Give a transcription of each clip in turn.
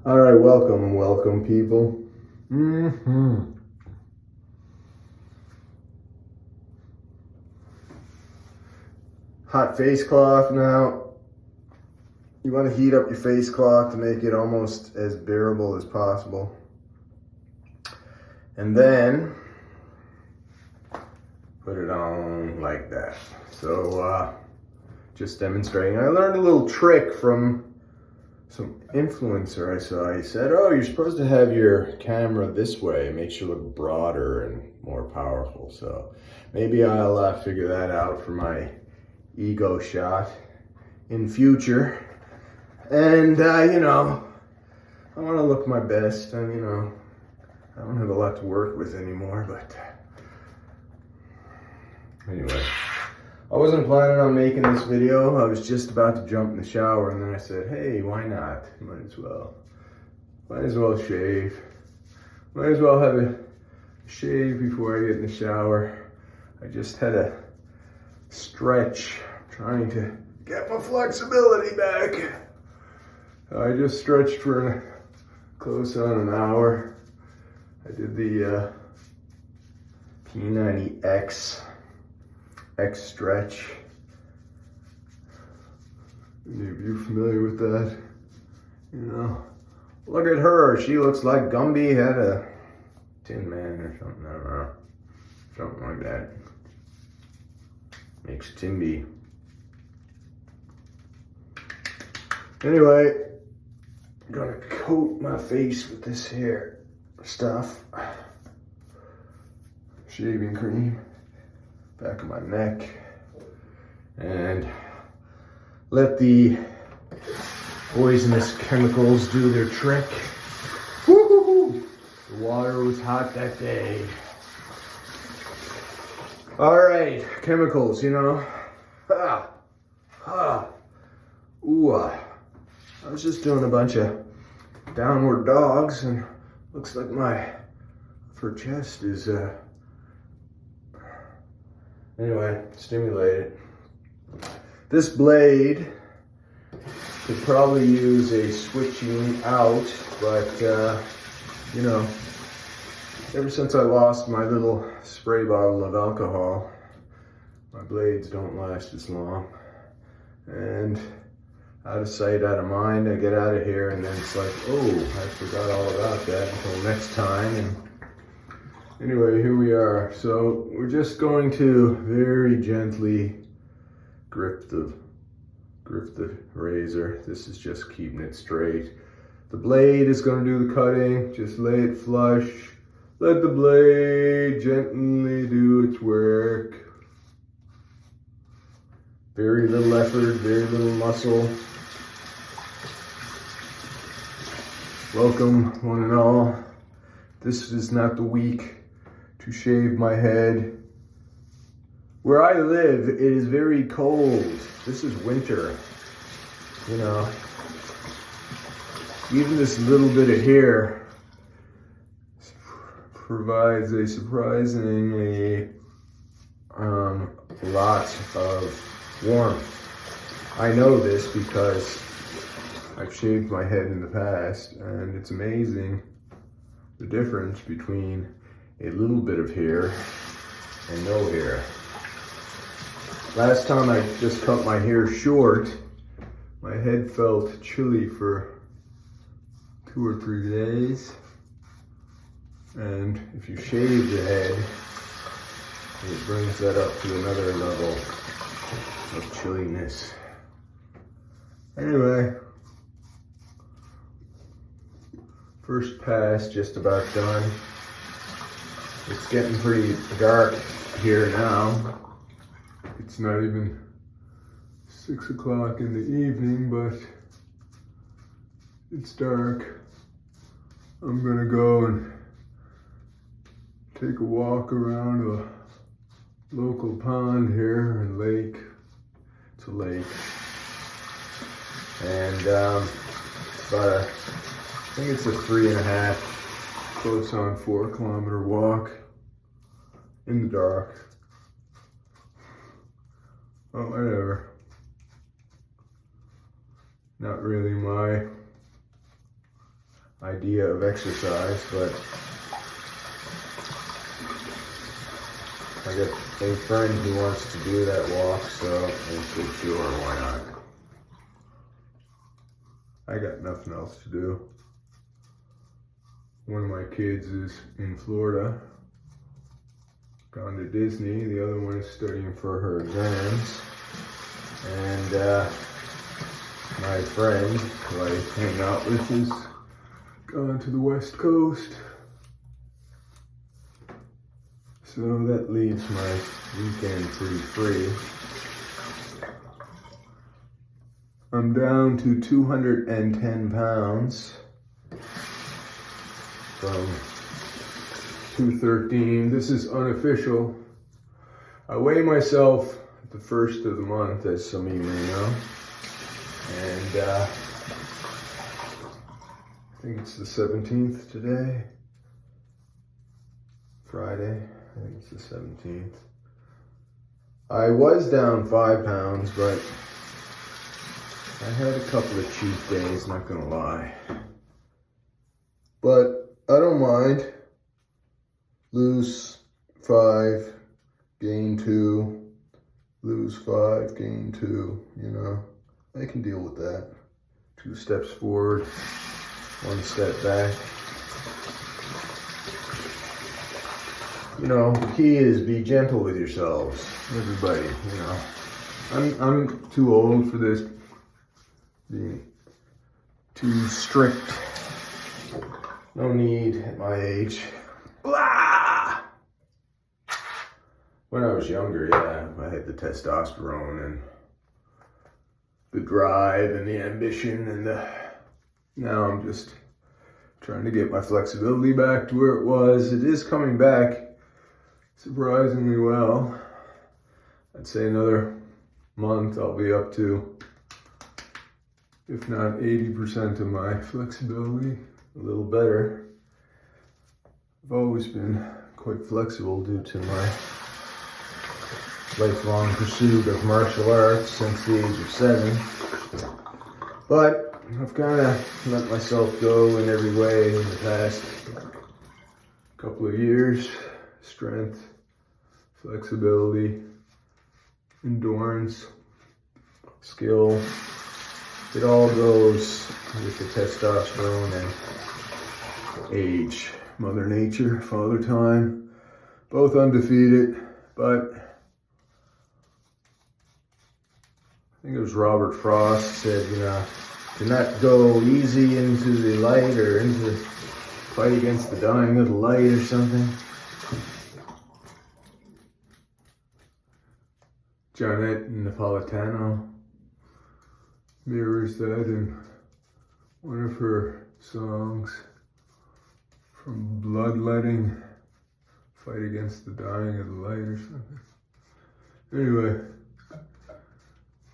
All right, welcome, people. Hot face cloth now. You want to heat up your face cloth to make it almost as bearable as possible. And then put it on like that. So just demonstrating. I learned a little trick from some influencer I saw. He said, oh, you're supposed to have your camera this way. It makes you look broader and more powerful. So maybe I'll figure that out for my ego shot in future. And, you know, I want to look my best. And, you know, I don't have a lot to work with anymore, but anyway. I wasn't planning on making this video. I was just about to jump in the shower, and then I said, hey, why not? Might as well shave. Might as well have a shave before I get in the shower. I just had a stretch, trying to get my flexibility back. I just stretched for close on an hour. I did the P90X stretch. Any of you familiar with that? You know, look at her. She looks like Gumby had a Tin Man or something. I don't know. Something like that. Makes Timby. Anyway, I'm gonna coat my face with this hair stuff. Shaving cream. Back of my neck, and let the poisonous chemicals do their trick. Woo-hoo-hoo. The water was hot that day. All right, chemicals, you know. Ooh, I was just doing a bunch of downward dogs, and looks like my upper chest is anyway, stimulated. This blade could probably use a switching out, but you know, ever since I lost my little spray bottle of alcohol, my blades don't last as long. And out of sight, out of mind, I get out of here, and then it's like, oh, I forgot all about that until next time. And anyway, here we are. So we're just going to very gently grip the razor. This is just keeping it straight. The blade is going to do the cutting. Just lay it flush. Let the blade gently do its work. Very little effort, very little muscle. Welcome, one and all. This is not the week to shave my head. Where I live, it is very cold. This is winter, you know. Even this little bit of hair provides a surprisingly lot of warmth. I know this because I've shaved my head in the past, and it's amazing the difference between a little bit of hair and no hair. Last time I just cut my hair short, my head felt chilly for 2 or 3 days. And if you shave the head, it brings that up to another level of chilliness. Anyway, first pass just about done. It's getting pretty dark here now. It's not even 6 o'clock in the evening, but it's dark. I'm gonna go and take a walk around a local pond here and lake. It's a lake. And about I think it's a 3.5, close on 4 kilometer walk in the dark. Oh, whatever. Not really my idea of exercise, but I got a friend who wants to do that walk, so I said, sure, why not? I got nothing else to do. One of my kids is in Florida, gone to Disney. The other one is studying for her exams. And my friend, who I hang out with, is gone to the West Coast. So that leaves my weekend pretty free. I'm down to 210 pounds from 213. This is unofficial. I weigh myself at the first of the month, as some of you may know. And I think it's the 17th today. Friday. I think it's the 17th. I was down 5 pounds, but I had a couple of cheat days, not gonna lie. But I don't mind. Lose 5, gain 2, lose 5, gain 2, you know. I can deal with that. 2 steps forward, 1 step back. You know, the key is be gentle with yourselves, everybody, you know. I'm too old for this, being too strict. No need at my age. Blah! When I was younger, yeah, I had the testosterone and the drive and the ambition and now I'm just trying to get my flexibility back to where it was. It is coming back surprisingly well. I'd say another month I'll be up to, if not 80% of my flexibility, a little better. I've always been quite flexible due to my lifelong pursuit of martial arts since the age of 7. But I've kind of let myself go in every way in the past couple of years. Strength, flexibility, endurance, skill. It all goes with the testosterone and age. Mother Nature, Father Time, both undefeated, but I think it was Robert Frost said, you know, do not go easy into the light or into the fight against the dying of the light or something. Janet Napolitano mirrors that in one of her songs, from bloodletting, fight against the dying of the light or something. Anyway,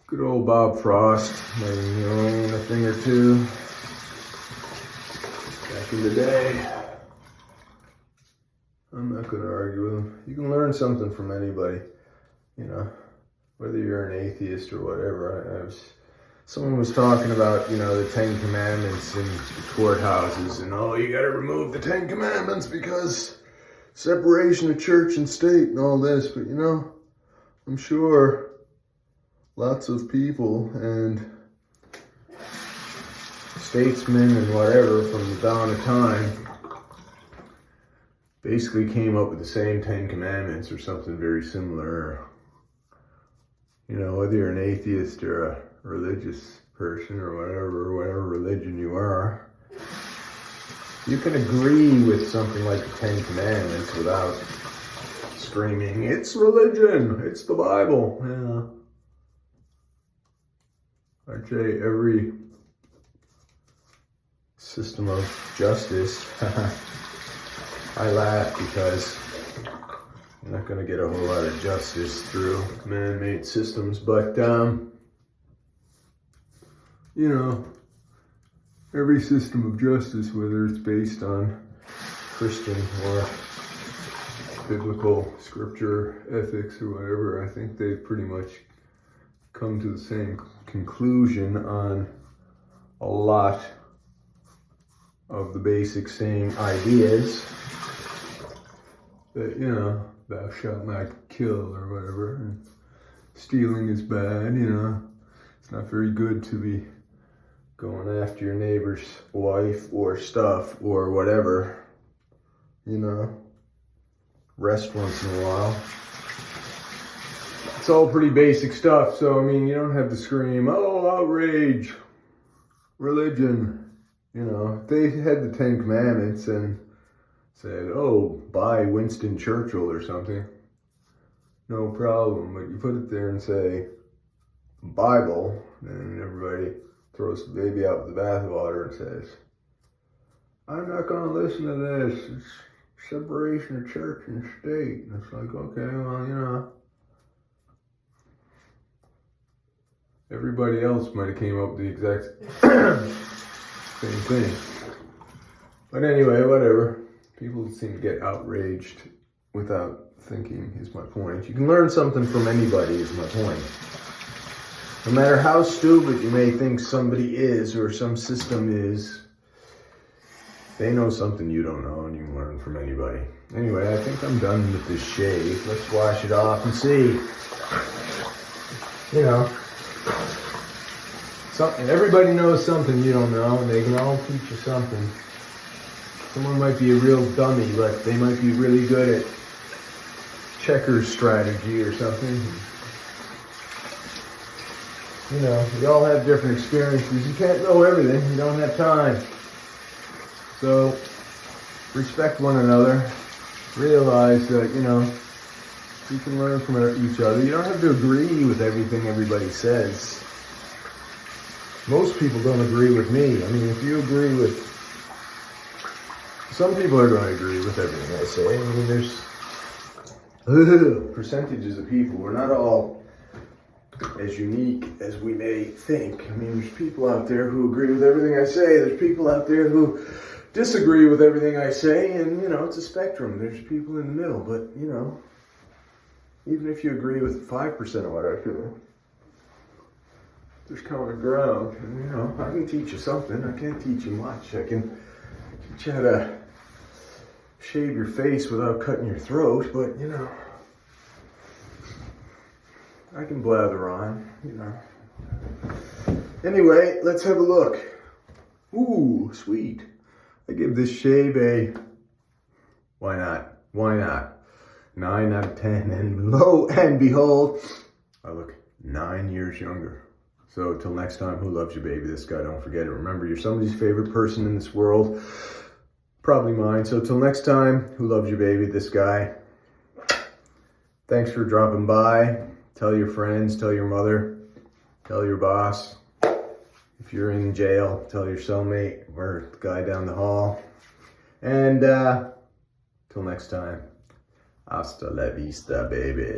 good old Bob Frost, maybe you own a thing or two back in the day. I'm not going to argue with him. You can learn something from anybody, you know, whether you're an atheist or whatever. Someone was talking about, you know, the 10 Commandments in the courthouses and, oh, you got to remove the 10 Commandments because separation of church and state and all this. But, you know, I'm sure lots of people and statesmen and whatever from the dawn of time basically came up with the same 10 Commandments or something very similar. You know, whether you're an atheist or a religious person or whatever religion you are, you can agree with something like the 10 Commandments without screaming, it's religion, it's the Bible. Yeah. I'd say every system of justice, I laugh because I'm not going to get a whole lot of justice through man-made systems, but you know, every system of justice, whether it's based on Christian or biblical scripture, ethics, or whatever, I think they've pretty much come to the same conclusion on a lot of the basic same ideas. That, you know, thou shalt not kill or whatever. And stealing is bad, you know. It's not very good to be going after your neighbor's wife or stuff or whatever. You know, rest once in a while. It's all pretty basic stuff. So, I mean, you don't have to scream, oh, outrage, religion. You know, if they had the Ten Commandments and said, oh, buy Winston Churchill or something, no problem. But you put it there and say, Bible, and everybody throws the baby out with the bathwater and says, I'm not going to listen to this. It's separation of church and state. And it's like, okay, well, you know, everybody else might have came up with the exact same thing. But anyway, whatever. People seem to get outraged without thinking, is my point. You can learn something from anybody, is my point. No matter how stupid you may think somebody is or some system is, they know something you don't know, and you can learn from anybody. Anyway, I think I'm done with this shave. Let's wash it off and see. You know, something. Everybody knows something you don't know, and they can all teach you something. Someone might be a real dummy, but they might be really good at checkers strategy or something. You know, we all have different experiences. You can't know everything. You don't have time. So, respect one another. Realize that, you know, you can learn from each other. You don't have to agree with everything everybody says. Most people don't agree with me. I mean, if you agree with... Some people are going to agree with everything I say. I mean, there's percentages of people. We're not all as unique as we may think. I mean, there's people out there who agree with everything I say. There's people out there who disagree with everything I say. And, you know, it's a spectrum. There's people in the middle. But, you know, even if you agree with 5% of what I feel, there's common ground. And, you know, I can teach you something. I can't teach you much. I can teach you how to shave your face without cutting your throat, but, you know, I can blather on, you know. Anyway, let's have a look. Ooh, sweet. I give this shave a, why not? Why not? 9 out of 10, and lo and behold, I look 9 years younger. So till next time, who loves you, baby? This guy, don't forget it. Remember, you're somebody's favorite person in this world. Probably mine. So till next time, who loves you, baby? This guy. Thanks for dropping by. Tell your friends, tell your mother, tell your boss. If you're in jail, tell your cellmate or the guy down the hall. And till next time, hasta la vista, baby.